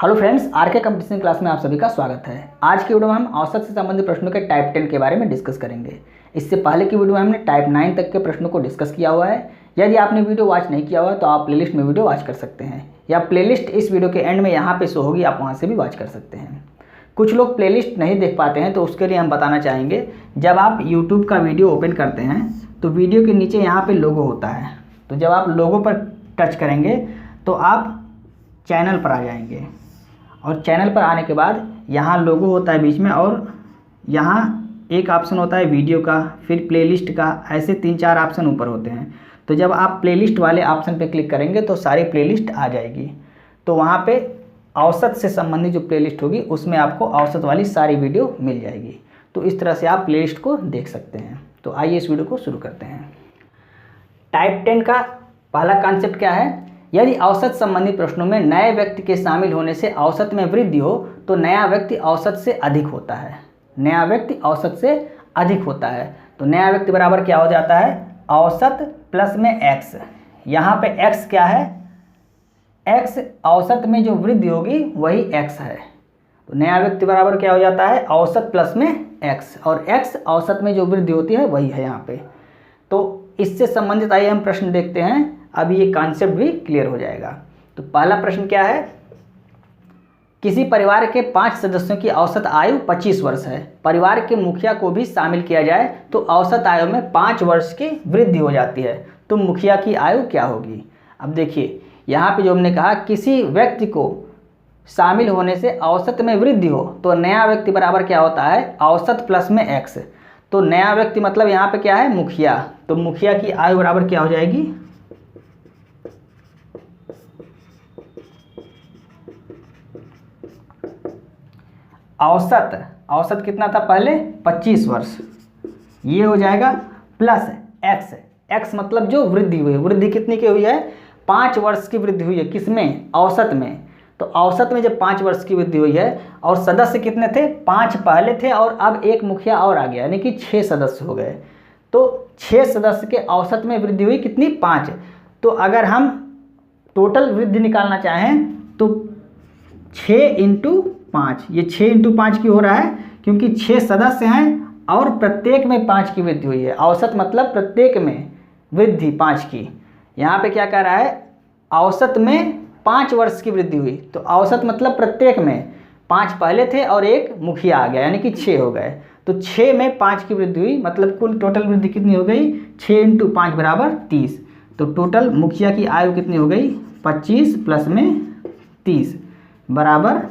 Hello friends, RK competition class में आप सभी का स्वागत है। आज की वीडियो में हम औसत से संबंधित प्रश्नों के टाइप 10 के बारे में डिस्कस करेंगे। इससे पहले की वीडियो में हमने टाइप 9 तक के प्रश्नों को डिस्कस किया हुआ है। यदि आपने वीडियो वॉच नहीं किया हुआ तो आप प्लेलिस्ट में वीडियो वॉच कर सकते हैं, या प्लेलिस्ट इस वीडियो के एंड में यहाँ पे शो होगी, आप वहाँ से भी वॉच कर सकते हैं। कुछ लोग प्लेलिस्ट नहीं देख पाते हैं, तो उसके लिए हम बताना चाहेंगे, जब आप यूट्यूब का वीडियो ओपन करते हैं तो वीडियो के नीचे यहाँ पे लोगो होता है। तो जब आप लोगो पर टच करेंगे तो आप चैनल पर आ जाएंगे, और चैनल पर आने के बाद यहाँ लोगो होता है बीच में, और यहाँ एक ऑप्शन होता है वीडियो का, फिर प्लेलिस्ट का, ऐसे 3-4 ऑप्शन ऊपर होते हैं। तो जब आप प्लेलिस्ट वाले ऑप्शन पे क्लिक करेंगे तो सारी प्लेलिस्ट आ जाएगी। तो वहाँ पे औसत से संबंधित जो प्लेलिस्ट होगी उसमें आपको औसत वाली सारी वीडियो मिल जाएगी। तो इस तरह से आप प्लेलिस्ट को देख सकते हैं। तो आइए इस वीडियो को शुरू करते हैं। टाइप 10 का पहला कॉन्सेप्ट क्या है? यदि औसत संबंधी प्रश्नों में नए व्यक्ति के शामिल होने से औसत में वृद्धि हो तो नया व्यक्ति औसत से अधिक होता है। नया व्यक्ति औसत से अधिक होता है। तो नया व्यक्ति बराबर क्या हो जाता है? औसत प्लस में x। यहाँ पे x क्या है? x औसत में जो वृद्धि होगी वही x है। तो नया व्यक्ति बराबर क्या हो जाता है? औसत प्लस में x, और x औसत में जो वृद्धि होती है वही है यहाँ पे। तो इससे संबंधित आइए हम प्रश्न देखते हैं। अभी ये कॉन्सेप्ट भी क्लियर हो जाएगा। तो पहला प्रश्न क्या है? किसी परिवार के 5 सदस्यों की औसत आयु 25 वर्ष है। परिवार के मुखिया को भी शामिल किया जाए तो औसत आयु में 5 वर्ष की वृद्धि हो जाती है। तो मुखिया की आयु क्या होगी? अब देखिए, यहाँ पे जो हमने कहा किसी व्यक्ति को शामिल होने से औसत में वृद्धि हो, तो नया व्यक्ति बराबर क्या होता है? औसत प्लस में x। तो नया व्यक्ति मतलब यहाँ पे क्या है? मुखिया। तो मुखिया की आयु बराबर क्या हो जाएगी? औसत कितना था पहले? 25 वर्ष। ये हो जाएगा प्लस x। x मतलब जो वृद्धि हुई है। वृद्धि कितनी की हुई है? 5 वर्ष की वृद्धि हुई है। किसमें? औसत में। तो औसत में जब 5 वर्ष की वृद्धि हुई है, और सदस्य कितने थे? 5 पहले थे, और अब एक मुखिया और आ गया, यानी कि 6 सदस्य हो गए। तो 6 सदस्य के औसत में वृद्धि हुई कितनी? 5। तो अगर हम टोटल वृद्धि निकालना चाहें तो 6 × 5, ये 6 × 5 की हो रहा है, क्योंकि 6 सदस्य हैं और प्रत्येक में 5 की वृद्धि हुई है। औसत मतलब प्रत्येक में वृद्धि 5 की। यहाँ पे क्या कह रहा है? औसत में 5 वर्ष की वृद्धि हुई। तो औसत मतलब प्रत्येक में 5 पहले थे और एक मुखिया आ गया, यानी कि 6 हो गए। तो 6 में 5 की वृद्धि हुई, मतलब कुल टोटल वृद्धि कितनी हो गई? 6 × 5 बराबर 30। तो टोटल मुखिया की आयु कितनी हो गई? 25 प्लस में 30 बराबर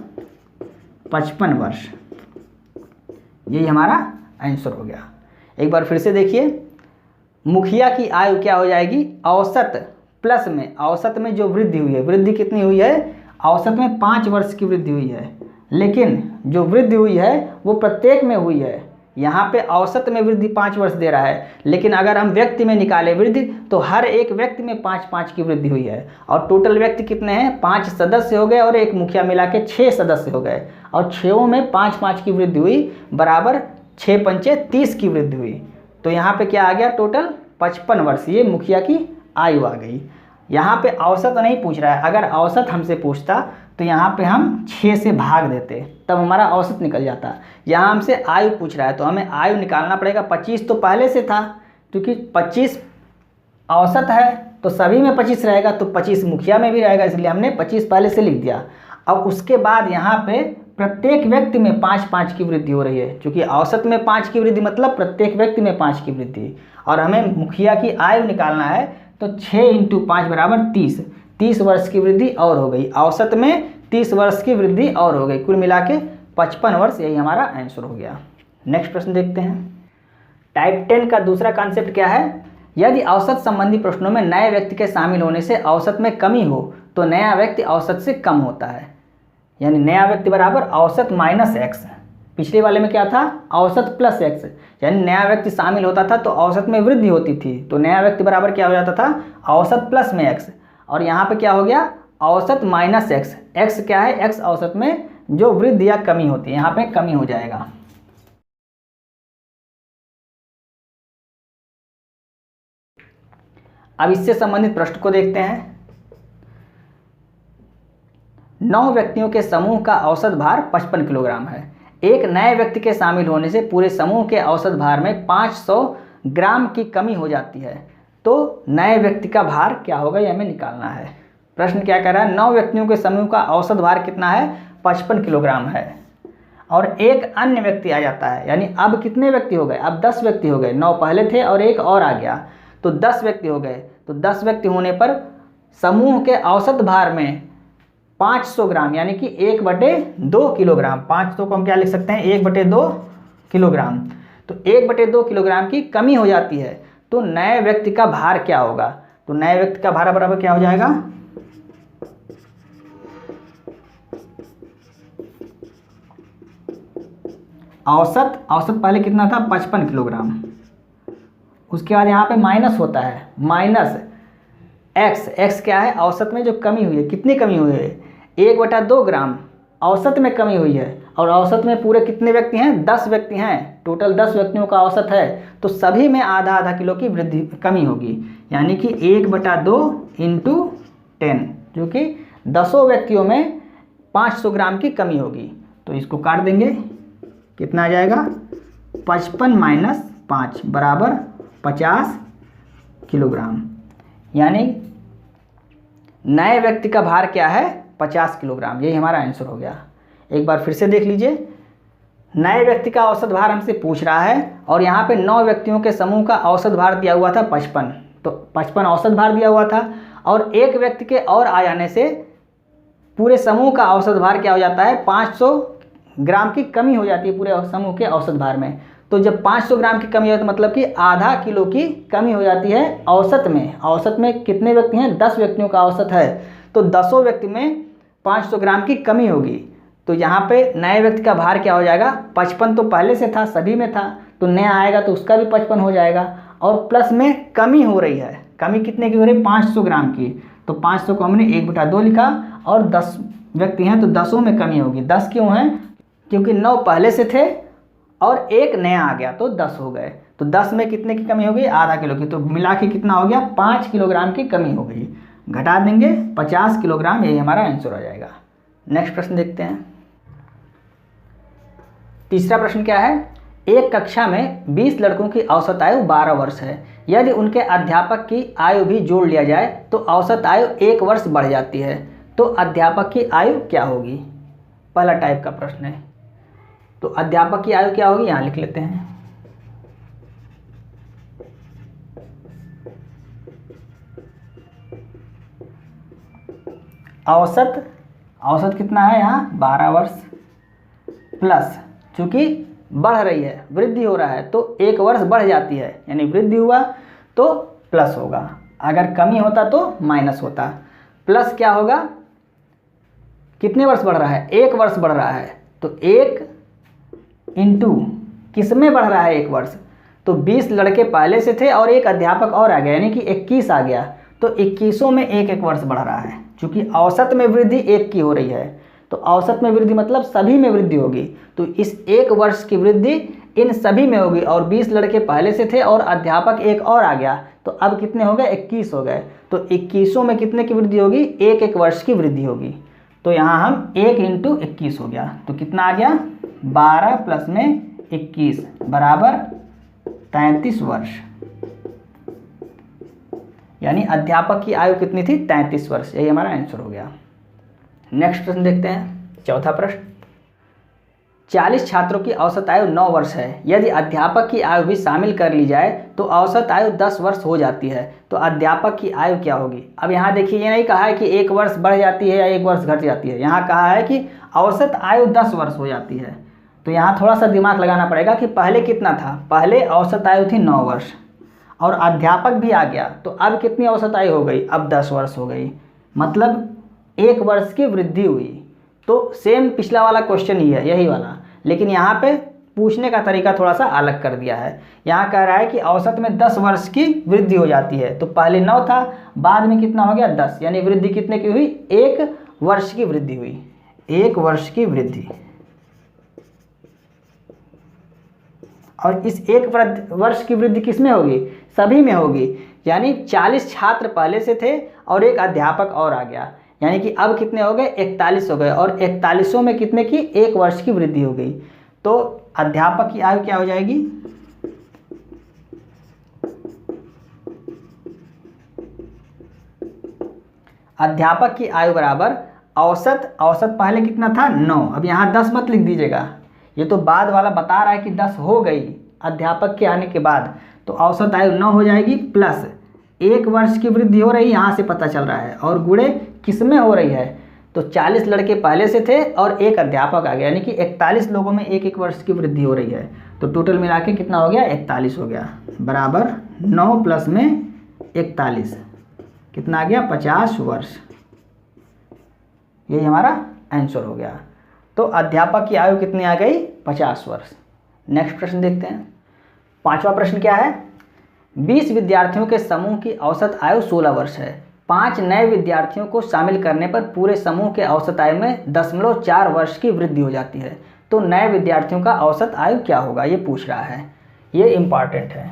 55 वर्ष। यही हमारा आंसर हो गया। एक बार फिर से देखिए, मुखिया की आयु क्या हो जाएगी? औसत प्लस में, औसत में जो वृद्धि हुई है, वृद्धि कितनी हुई है? औसत में 5 वर्ष की वृद्धि हुई है, लेकिन जो वृद्धि हुई है वो प्रत्येक में हुई है। यहाँ पे औसत में वृद्धि 5 वर्ष दे रहा है, लेकिन अगर हम व्यक्ति में निकालें वृद्धि, तो हर एक व्यक्ति में 5-5 की वृद्धि हुई है। और टोटल व्यक्ति कितने हैं? 5 सदस्य हो गए, और एक मुखिया मिला के 6 सदस्य हो गए, और 6 में 5-5 की वृद्धि हुई, बराबर 6 पंचे 30 की वृद्धि हुई। तो यहाँ पे क्या आ गया? टोटल 55 वर्ष। ये मुखिया की आयु आ गई। यहाँ पे औसत नहीं पूछ रहा है। अगर औसत हमसे पूछता तो यहाँ पे हम 6 से भाग देते, तब हमारा औसत निकल जाता। यहाँ हमसे आयु पूछ रहा है, तो हमें आयु निकालना पड़ेगा। 25 तो पहले से था, क्योंकि 25 औसत है तो सभी में 25 रहेगा, तो 25 मुखिया में भी रहेगा, इसलिए हमने 25 पहले से लिख दिया। अब उसके बाद यहाँ पे प्रत्येक व्यक्ति में 5-5 की वृद्धि हो रही है, क्योंकि औसत में 5 की वृद्धि मतलब प्रत्येक व्यक्ति में 5 की वृद्धि, और हमें मुखिया की आयु निकालना है। तो 6 × 5 बराबर 30। 30 वर्ष की वृद्धि और हो गई, औसत में 30 वर्ष की वृद्धि और हो गई, कुल मिला के 55 वर्ष। यही हमारा आंसर हो गया। नेक्स्ट प्रश्न देखते हैं। टाइप 10 का दूसरा कॉन्सेप्ट क्या है? यदि औसत संबंधी प्रश्नों में नए व्यक्ति के शामिल होने से औसत में कमी हो तो नया व्यक्ति औसत से कम होता है। यानी नया व्यक्ति बराबर औसत माइनस x। पिछले वाले में क्या था? औसत प्लस x। यानी नया व्यक्ति शामिल होता था तो औसत में वृद्धि होती थी, तो नया व्यक्ति बराबर क्या हो जाता था? औसत प्लस में x। और यहाँ पे क्या हो गया? औसत माइनस x। x क्या है? x औसत में जो वृद्धि या कमी होती है, यहाँ पे कमी हो जाएगा। अब इससे संबंधित प्रश्न को देखते हैं। 9 व्यक्तियों के समूह का औसत भार 55 किलोग्राम है। एक नए व्यक्ति के शामिल होने से पूरे समूह के औसत भार में 500 ग्राम की कमी हो जाती है, तो नए व्यक्ति का भार क्या होगा, ये हमें निकालना है। प्रश्न क्या कह रहा है, 9 व्यक्तियों के समूह का औसत भार कितना है, 55 किलोग्राम है, और एक अन्य व्यक्ति आ जाता है, यानी अब कितने व्यक्ति हो गए, अब 10 व्यक्ति हो गए, 9 पहले थे और एक और आ गया, तो 10 व्यक्ति हो गए। तो 10 व्यक्ति होने पर समूह के औसत भार में 500 ग्राम यानी कि 1/2 किलोग्राम, 500 को हम क्या लिख सकते हैं, 1/2 किलोग्राम, तो 1/2 किलोग्राम की कमी हो जाती है। तो नए व्यक्ति का भार क्या होगा, तो नए व्यक्ति का भार बराबर क्या हो जाएगा, औसत पहले कितना था, 55 किलोग्राम, उसके बाद यहाँ पे माइनस होता है, माइनस एक्स क्या है, औसत में जो कमी हुई है, कितनी कमी हुई है, 1/2 ग्राम औसत में कमी हुई है, और औसत में पूरे कितने व्यक्ति हैं, 10 व्यक्ति हैं, टोटल 10 व्यक्तियों का औसत है, तो सभी में आधा आधा किलो की वृद्धि कमी होगी, यानी कि 1/2 × 10, जो कि 10 व्यक्तियों में 500 ग्राम की कमी होगी। तो इसको काट देंगे, कितना आ जाएगा, 55 - 5 बराबर 50 किलोग्राम, यानी नए व्यक्ति का भार क्या है, 50 किलोग्राम, यही हमारा आंसर हो गया। एक बार फिर से देख लीजिए, नए व्यक्ति का औसत भार हमसे पूछ रहा है, और यहाँ पे 9 व्यक्तियों के समूह का औसत भार दिया हुआ था 55, तो 55 औसत भार दिया हुआ था, और एक व्यक्ति के और आ जाने से पूरे समूह का औसत भार क्या हो जाता है, 500 ग्राम की कमी हो जाती है पूरे समूह के औसत भार में। तो जब 500 ग्राम की कमी हो तो मतलब कि आधा किलो की कमी हो जाती है औसत में। औसत में कितने व्यक्ति हैं, 10 व्यक्तियों का औसत है, तो 10 व्यक्ति में 500 ग्राम की कमी होगी। तो यहाँ पे नए व्यक्ति का भार क्या हो जाएगा, 55 तो पहले से था, सभी में था, तो नया आएगा तो उसका भी 55 हो जाएगा, और प्लस में कमी हो रही है, कमी कितने की हो रही है, 500 ग्राम की, तो 500 को हमने 1/2 लिखा, और 10 व्यक्ति हैं तो 10 में कमी होगी। 10 क्यों है, क्योंकि 9 पहले से थे और एक नया आ गया तो 10 हो गए, तो 10 में कितने की कमी हो गई, आधा किलो की, तो मिला के कितना हो गया, 5 किलोग्राम की कमी हो गई, घटा देंगे 50 किलोग्राम, यही हमारा आंसर हो जाएगा। नेक्स्ट प्रश्न देखते हैं। तीसरा प्रश्न क्या है, एक कक्षा में 20 लड़कों की औसत आयु 12 वर्ष है, यदि उनके अध्यापक की आयु भी जोड़ लिया जाए तो औसत आयु 1 वर्ष बढ़ जाती है, तो अध्यापक की आयु क्या होगी। पहला टाइप का प्रश्न है, तो अध्यापक की आयु क्या होगी, यहाँ लिख लेते हैं, औसत कितना है यहाँ 12 वर्ष, प्लस चूँकि बढ़ रही है, वृद्धि हो रहा है तो 1 वर्ष बढ़ जाती है, यानी वृद्धि हुआ तो प्लस होगा, अगर कमी होता तो माइनस होता। प्लस क्या होगा, कितने वर्ष बढ़ रहा है, 1 वर्ष बढ़ रहा है, तो 1 इंटू किस में बढ़ रहा है 1 वर्ष, तो 20 लड़के पहले से थे और एक अध्यापक और आ गया, यानी कि 21 आ गया, तो 21 में 1 वर्ष बढ़ रहा है। चूँकि औसत में वृद्धि 1 की हो रही है, तो औसत में वृद्धि मतलब सभी में वृद्धि होगी, तो इस 1 वर्ष की वृद्धि इन सभी में होगी, और 20 लड़के पहले से थे और अध्यापक एक और आ गया, तो अब कितने हो गए, 21 हो गए, तो 21 में कितने की वृद्धि होगी, 1 वर्ष की वृद्धि होगी। तो यहाँ हम 1 × 21 हो गया, तो कितना आ गया, 12 प्लस में 21 बराबर 33 वर्ष, यानी अध्यापक की आयु कितनी थी, 33 वर्ष, यही हमारा आंसर हो गया। नेक्स्ट प्रश्न देखते हैं, चौथा प्रश्न, 40 छात्रों की औसत आयु 9 वर्ष है, यदि अध्यापक की आयु भी शामिल कर ली जाए तो औसत आयु 10 वर्ष हो जाती है, तो अध्यापक की आयु क्या होगी। अब यहाँ देखिए, ये नहीं कहा है कि 1 वर्ष बढ़ जाती है या 1 वर्ष घट जाती है, यहाँ कहा है कि औसत आयु 10 वर्ष हो जाती है। तो यहाँ थोड़ा सा दिमाग लगाना पड़ेगा कि पहले कितना था, पहले औसत आयु थी 9 वर्ष और अध्यापक भी आ गया, तो अब कितनी औसत आयु हो गई, अब 10 वर्ष हो गई, मतलब 1 वर्ष की वृद्धि हुई। तो सेम पिछला वाला क्वेश्चन ही है, यही वाला, लेकिन यहाँ पे पूछने का तरीका थोड़ा सा अलग कर दिया है। यहाँ कह रहा है कि औसत में 10 वर्ष की वृद्धि हो जाती है, तो पहले 9 था, बाद में कितना हो गया 10, यानी वृद्धि कितने की हुई, 1 वर्ष की वृद्धि हुई, 1 वर्ष की वृद्धि। और इस 1 वर्ष की वृद्धि किस में होगी, सभी में होगी, यानी 40 छात्र पहले से थे और एक अध्यापक और आ गया, यानी कि अब कितने हो गए, 41 हो गए, और 41 में कितने की, 1 वर्ष की वृद्धि हो गई। तो अध्यापक की आयु क्या हो जाएगी, अध्यापक की आयु बराबर औसत, औसत पहले कितना था 9, अब यहाँ 10 मत लिख दीजिएगा, ये तो बाद वाला बता रहा है कि 10 हो गई अध्यापक के आने के बाद, तो औसत आयु 9 हो जाएगी, प्लस 1 वर्ष की वृद्धि हो रही है यहाँ से पता चल रहा है, और गुणे किस में हो रही है, तो 40 लड़के पहले से थे और 1 अध्यापक आ गया, यानी कि 41 लोगों में 1 वर्ष की वृद्धि हो रही है। तो टोटल मिला के कितना हो गया, 41 हो गया, बराबर 9 प्लस में 41 कितना आ गया, 50 वर्ष। यही हमारा आंसर हो गया। तो अध्यापक की आयु कितनी आ गई, 50 वर्ष। नेक्स्ट प्रश्न देखते हैं। 5वां प्रश्न क्या है, 20 विद्यार्थियों के समूह की औसत आयु 16 वर्ष है। 5 नए विद्यार्थियों को शामिल करने पर पूरे समूह के औसत आयु में 0.4 वर्ष की वृद्धि हो जाती है। तो नए विद्यार्थियों का औसत आयु क्या होगा, ये पूछ रहा है, ये इंपॉर्टेंट है।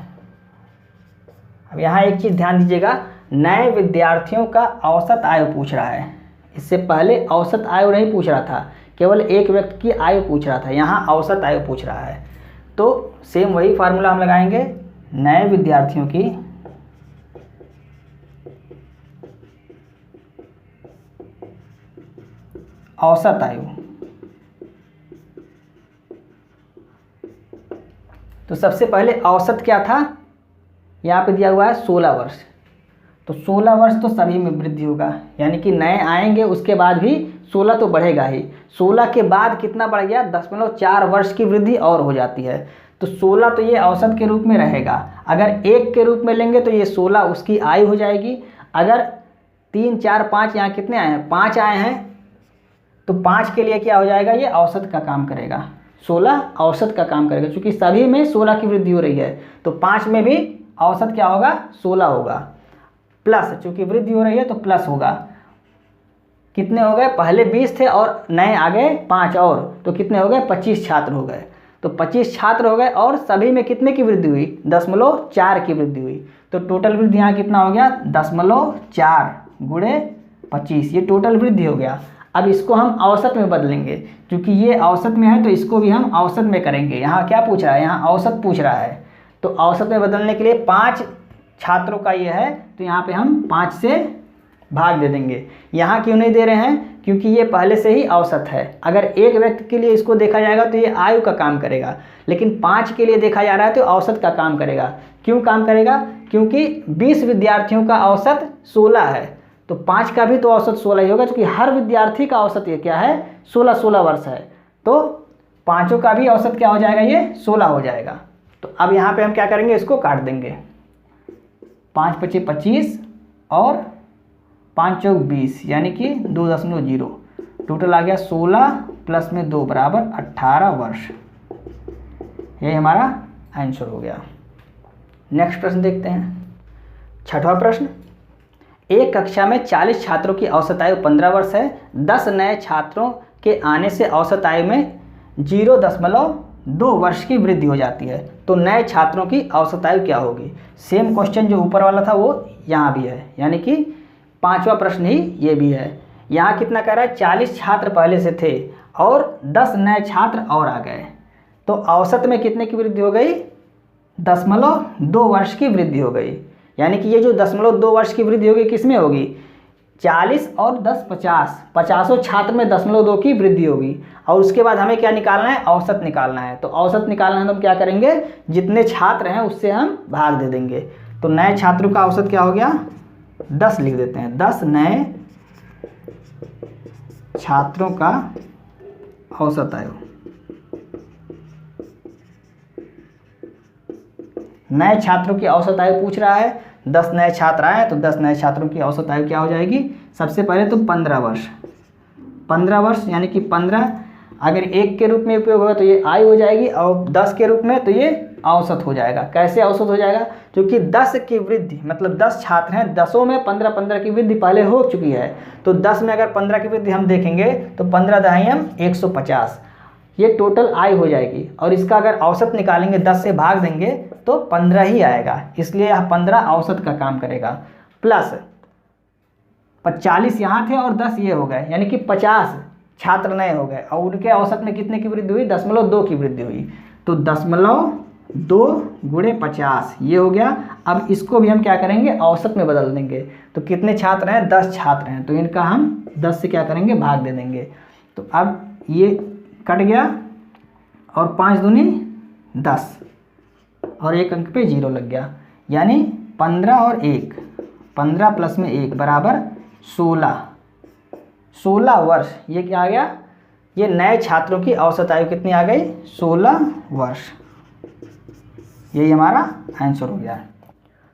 अब यहाँ एक चीज़ ध्यान दीजिएगा, नए विद्यार्थियों का औसत आयु पूछ रहा है, इससे पहले औसत आयु नहीं पूछ रहा था, केवल एक व्यक्ति की आयु पूछ रहा था, यहाँ औसत आयु पूछ रहा है। तो सेम वही फार्मूला हम लगाएंगे, नए विद्यार्थियों की औसत आयु, तो सबसे पहले औसत क्या था, यहाँ पे दिया हुआ है 16 वर्ष, तो 16 वर्ष तो सभी में वृद्धि होगा, यानी कि नए आएंगे उसके बाद भी 16 तो बढ़ेगा ही। 16 के बाद कितना बढ़ गया, 0.4 वर्ष की वृद्धि और हो जाती है। तो 16 तो ये औसत के रूप में रहेगा, अगर 1 के रूप में लेंगे तो ये 16 उसकी आयु हो जाएगी। अगर 3, 4, 5 यहाँ कितने आए हैं, 5 आए हैं, तो 5 के लिए क्या हो जाएगा, ये औसत का काम करेगा, 16 औसत का काम करेगा, क्योंकि सभी में 16 की वृद्धि हो रही है, तो 5 में भी औसत क्या होगा, 16 होगा, प्लस चूंकि वृद्धि हो रही है तो प्लस होगा। कितने हो गए, पहले 20 थे और नए आ गए 5 और, तो कितने हो गए, 25 छात्र हो गए। तो 25 छात्र हो गए और सभी में कितने की वृद्धि हुई, 0.4 की वृद्धि हुई। तो टोटल वृद्धि यहाँ कितना हो गया, 0.4 गुणे 25, ये टोटल वृद्धि हो गया। अब इसको हम औसत में बदलेंगे, क्योंकि ये औसत में है तो इसको भी हम औसत में करेंगे। यहाँ क्या पूछ रहा है, यहाँ औसत पूछ रहा है, तो औसत में बदलने के लिए 5 छात्रों का ये है, तो यहाँ पे हम 5 से भाग दे देंगे। यहाँ क्यों नहीं दे रहे हैं, क्योंकि ये पहले से ही औसत है। अगर एक व्यक्ति के लिए इसको देखा जाएगा तो ये आयु का काम करेगा, लेकिन 5 के लिए देखा जा रहा है तो औसत का काम करेगा। क्यों काम करेगा, क्योंकि 20 विद्यार्थियों का औसत 16 है, तो 5 का भी तो औसत 16 ही होगा, क्योंकि हर विद्यार्थी का औसत ये क्या है, 16 वर्ष है, तो पाँचों का भी औसत क्या हो जाएगा, ये 16 हो जाएगा। तो अब यहाँ पे हम क्या करेंगे, इसको काट देंगे, 5 × 25 25 और 5 × 4 20, यानी कि 2.0, टोटल आ गया 16 प्लस में 2 बराबर 18 वर्ष। ये हमारा आंसर हो गया। नेक्स्ट प्रश्न देखते हैं। 6वां प्रश्न, एक कक्षा में 40 छात्रों की औसत आयु 15 वर्ष है। 10 नए छात्रों के आने से औसत आयु में 0.2 वर्ष की वृद्धि हो जाती है। तो नए छात्रों की औसत आयु क्या होगी। सेम क्वेश्चन जो ऊपर वाला था वो यहाँ भी है, यानी कि 5वां प्रश्न ही ये भी है। यहाँ कितना कह रहा है, 40 छात्र पहले से थे और 10 नए छात्र और आ गए, तो औसत में कितने की वृद्धि हो गई, 0.2 वर्ष की वृद्धि हो गई। यानी कि ये जो 0.2 वर्ष की वृद्धि होगी किस में होगी, 40 और 10 50, 50 छात्र में 0.2 की वृद्धि होगी। और उसके बाद हमें क्या निकालना है, औसत निकालना है। तो औसत निकालना है तो हम क्या करेंगे, जितने छात्र हैं उससे हम भाग दे देंगे। तो नए छात्रों का औसत क्या हो गया, 10 लिख देते हैं, 10 नए छात्रों का औसत आयु। नए छात्रों की औसत आयु पूछ रहा है, 10 नए छात्र आए तो 10 नए छात्रों की औसत आयु क्या हो जाएगी, सबसे पहले तो 15 वर्ष, 15 वर्ष यानी कि 15 अगर 1 के रूप में उपयोग होगा तो ये आयु हो जाएगी, और 10 के रूप में तो ये औसत हो जाएगा। कैसे औसत हो जाएगा, क्योंकि 10 की वृद्धि मतलब 10 छात्र हैं, 10 में 15 की वृद्धि पहले हो चुकी है, तो 10 में अगर 15 की वृद्धि हम देखेंगे तो 15 दहाई 150, ये टोटल आयु हो जाएगी। और इसका अगर औसत निकालेंगे 10 से भाग देंगे तो 15 ही आएगा, इसलिए यह 15 औसत का काम करेगा। प्लस 40 यहाँ थे और 10 ये हो गए, यानी कि 50 छात्र नए हो गए और उनके औसत में कितने की वृद्धि हुई? 0.2 की वृद्धि हुई। तो 0.2 गुणे 50 ये हो गया। अब इसको भी हम क्या करेंगे? औसत में बदल देंगे। तो कितने छात्र हैं? 10 छात्र हैं, तो इनका हम 10 से क्या करेंगे? भाग दे देंगे। तो अब ये कट गया और 5 दूनी 10 और एक अंक पे 0 लग गया, यानी 15 और 1, 15 प्लस में 1 बराबर 16 वर्ष। ये क्या आ गया? ये नए छात्रों की औसत आयु कितनी आ गई? 16 वर्ष। यही हमारा आंसर हो गया।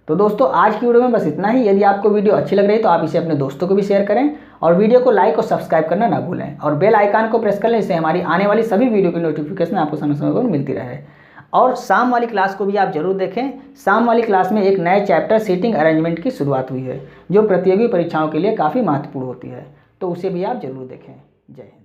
तो दोस्तों आज की वीडियो में बस इतना ही। यदि आपको वीडियो अच्छी लग रही है तो आप इसे अपने दोस्तों को भी शेयर करें और वीडियो को लाइक और सब्सक्राइब करना ना भूलें और बेल आइकन को प्रेस कर लें, इससे हमारी आने वाली सभी वीडियो की नोटिफिकेशन आपको समय समय पर मिलती रहे। और शाम वाली क्लास को भी आप जरूर देखें। शाम वाली क्लास में एक नए चैप्टर सीटिंग अरेंजमेंट की शुरुआत हुई है, जो प्रतियोगी परीक्षाओं के लिए काफ़ी महत्वपूर्ण होती है, तो उसे भी आप जरूर देखें। जय हिंद।